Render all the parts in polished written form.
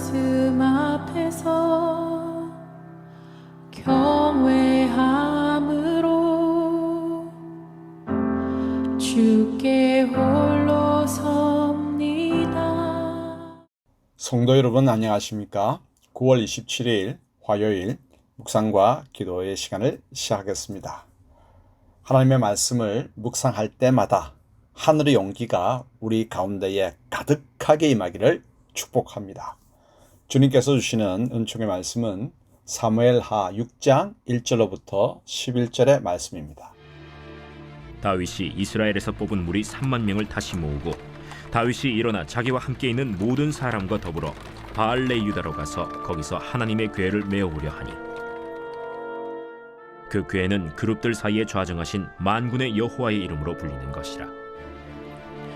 말씀 앞에서 경외함으로 주께 홀로 섭니다. 성도 여러분 안녕하십니까? 9월 27일 화요일 묵상과 기도의 시간을 시작하겠습니다. 하나님의 말씀을 묵상할 때마다 하늘의 용기가 우리 가운데에 가득하게 임하기를 축복합니다. 주님께서 주시는 은총의 말씀은 사무엘하 6장 1절로부터 11절의 말씀입니다. 다윗이 이스라엘에서 뽑은 무리 3만 명을 다시 모으고 다윗이 일어나 자기와 함께 있는 모든 사람과 더불어 바알레 유다로 가서 거기서 하나님의 궤를 메어오려 하니 그 궤는 그룹들 사이에 좌정하신 만군의 여호와의 이름으로 불리는 것이라.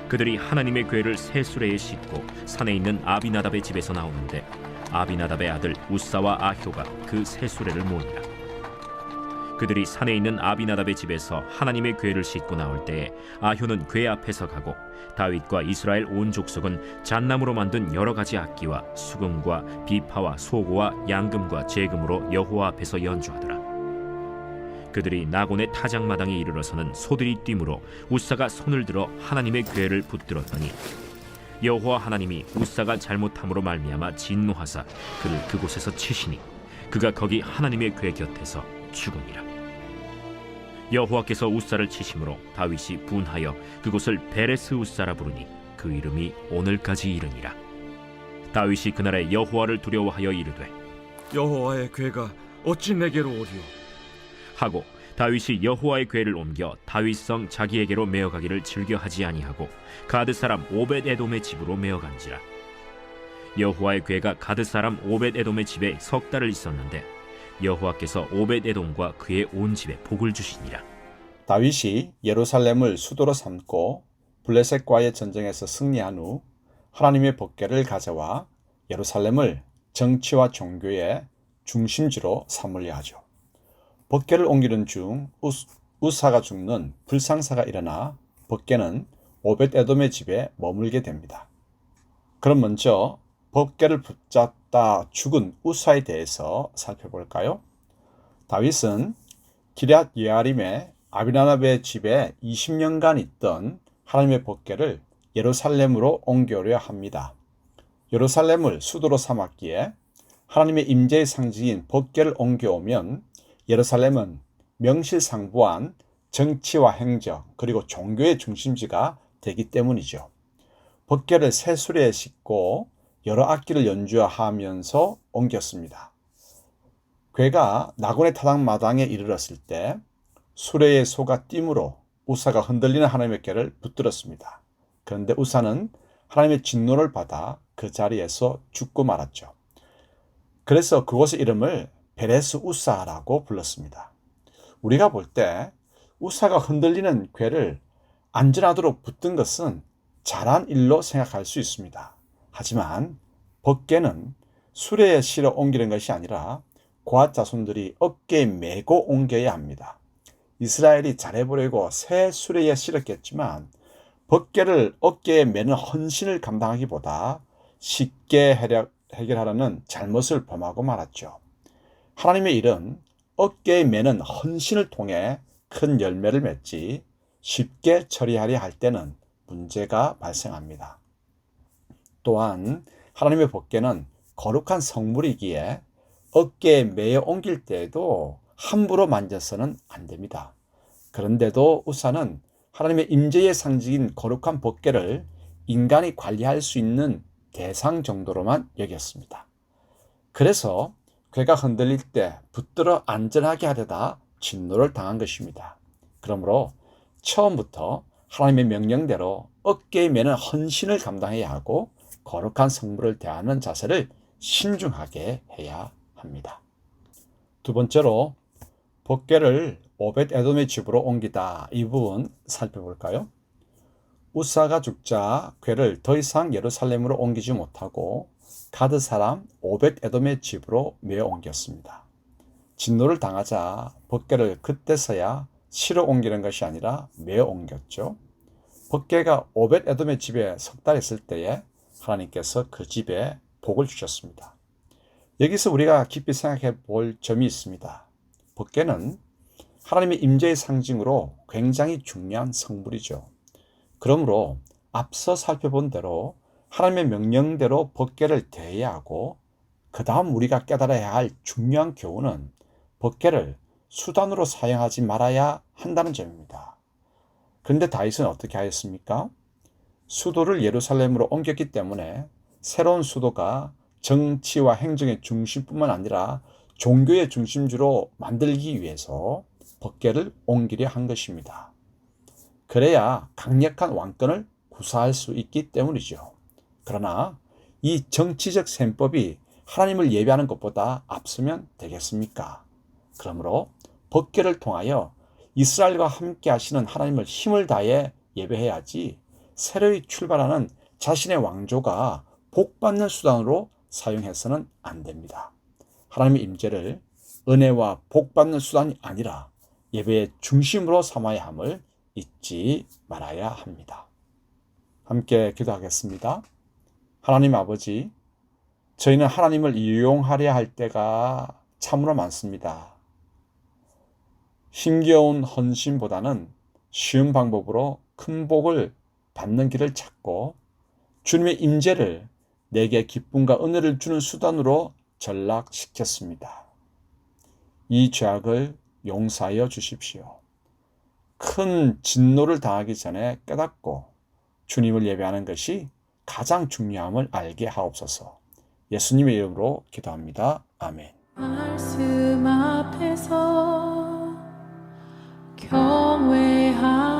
그들이 하나님의 궤를 새 수레에 싣고 산에 있는 아비나답의 집에서 나오는데 아비나답의 아들 우사와 아효가 그 새 수레를 모으니라. 그들이 산에 있는 아비나답의 집에서 하나님의 궤를 싣고 나올 때에 아효는 궤 앞에서 가고 다윗과 이스라엘 온 족속은 잣나무로 만든 여러 가지 악기와 수금과 비파와 소고와 양금과 제금으로 여호와 앞에서 연주하더라. 그들이 나곤의 타작마당에 이르러서는 소들이 뛰므로 우사가 손을 들어 하나님의 궤를 붙들었더니 여호와 하나님이 우사가 잘못함으로 말미암아 진노하사 그를 그곳에서 치시니 그가 거기 하나님의 궤 곁에서 죽으니라. 여호와께서 우사를 치심으로 다윗이 분하여 그곳을 베레스 우사라 부르니 그 이름이 오늘까지 이르니라. 다윗이 그날에 여호와를 두려워하여 이르되 여호와의 궤가 어찌 내게로 오리요? 하고 다윗이 여호와의 궤를 옮겨 다윗성 자기에게로 메어가기를 즐겨하지 아니하고 가드 사람 오벳 에돔의 집으로 메어간지라. 여호와의 궤가 가드 사람 오벳 에돔의 집에 석 달을 있었는데 여호와께서 오벳 에돔과 그의 온 집에 복을 주시니라. 다윗이 예루살렘을 수도로 삼고 블레셋과의 전쟁에서 승리한 후 하나님의 법궤를 가져와 예루살렘을 정치와 종교의 중심지로 삼으려 하죠. 법궤를 옮기는 중 우사가 죽는 불상사가 일어나 법궤는 오벳 에돔의 집에 머물게 됩니다. 그럼 먼저 법궤를 붙잡다 죽은 우사에 대해서 살펴볼까요? 다윗은 기럇 예아림의 아비나답의 집에 20년간 있던 하나님의 법궤를 예루살렘으로 옮겨오려 합니다. 예루살렘을 수도로 삼았기에 하나님의 임재의 상징인 법궤를 옮겨오면 예루살렘은 명실상부한 정치와 행정 그리고 종교의 중심지가 되기 때문이죠. 법궤를 새 수레에 싣고 여러 악기를 연주하면서 옮겼습니다. 궤가 나곤의 타작마당에 이르렀을 때 수레의 소가 띠므로 우사가 흔들리는 하나님의 궤를 붙들었습니다. 그런데 우사는 하나님의 진노를 받아 그 자리에서 죽고 말았죠. 그래서 그곳의 이름을 베레스 우사라고 불렀습니다. 우리가 볼 때 우사가 흔들리는 궤를 안전하도록 붙든 것은 잘한 일로 생각할 수 있습니다. 하지만 법궤는 수레에 실어 옮기는 것이 아니라 고앗 자손들이 어깨에 메고 옮겨야 합니다. 이스라엘이 잘해보려고 새 수레에 실었겠지만 법궤를 어깨에 메는 헌신을 감당하기보다 쉽게 해결하려는 잘못을 범하고 말았죠. 하나님의 일은 어깨에 메는 헌신을 통해 큰 열매를 맺지 쉽게 처리하려 할 때는 문제가 발생합니다. 또한 하나님의 법궤는 거룩한 성물이기에 어깨에 메어 옮길 때에도 함부로 만져서는 안 됩니다. 그런데도 우사는 하나님의 임재의 상징인 거룩한 법궤를 인간이 관리할 수 있는 대상 정도로만 여겼습니다. 그래서 궤가 흔들릴 때 붙들어 안전하게 하려다 진노를 당한 것입니다. 그러므로 처음부터 하나님의 명령대로 어깨에 메는 헌신을 감당해야 하고 거룩한 성물을 대하는 자세를 신중하게 해야 합니다. 두 번째로 법궤를 오벳 에돔의 집으로 옮기다, 이 부분 살펴볼까요? 우사가 죽자 궤를 더 이상 예루살렘으로 옮기지 못하고 가드 사람 오벳 에돔의 집으로 메어 옮겼습니다. 진노를 당하자 법궤를 그때서야 실어 옮기는 것이 아니라 메어 옮겼죠. 법궤가 오벳 에돔의 집에 석 달 있을 때에 하나님께서 그 집에 복을 주셨습니다. 여기서 우리가 깊이 생각해 볼 점이 있습니다. 법궤는 하나님의 임재의 상징으로 굉장히 중요한 성물이죠. 그러므로 앞서 살펴본 대로 하나님의 명령대로 법궤를 대해야 하고 그 다음 우리가 깨달아야 할 중요한 교훈은 법궤를 수단으로 사용하지 말아야 한다는 점입니다. 그런데 다윗은 어떻게 하였습니까? 수도를 예루살렘으로 옮겼기 때문에 새로운 수도가 정치와 행정의 중심뿐만 아니라 종교의 중심지로 만들기 위해서 법궤를 옮기려 한 것입니다. 그래야 강력한 왕권을 구사할 수 있기 때문이죠. 그러나 이 정치적 셈법이 하나님을 예배하는 것보다 앞서면 되겠습니까? 그러므로 법궤를 통하여 이스라엘과 함께 하시는 하나님을 힘을 다해 예배해야지 새로이 출발하는 자신의 왕조가 복받는 수단으로 사용해서는 안 됩니다. 하나님의 임재를 은혜와 복받는 수단이 아니라 예배의 중심으로 삼아야 함을 잊지 말아야 합니다. 함께 기도하겠습니다. 하나님 아버지, 저희는 하나님을 이용하려 할 때가 참으로 많습니다. 힘겨운 헌신보다는 쉬운 방법으로 큰 복을 받는 길을 찾고 주님의 임재를 내게 기쁨과 은혜를 주는 수단으로 전락시켰습니다. 이 죄악을 용서하여 주십시오. 큰 진노를 당하기 전에 깨닫고 주님을 예배하는 것이 가장 중요함을 알게 하옵소서. 예수님의 이름으로 기도합니다. 아멘. 말씀 앞에서 경외하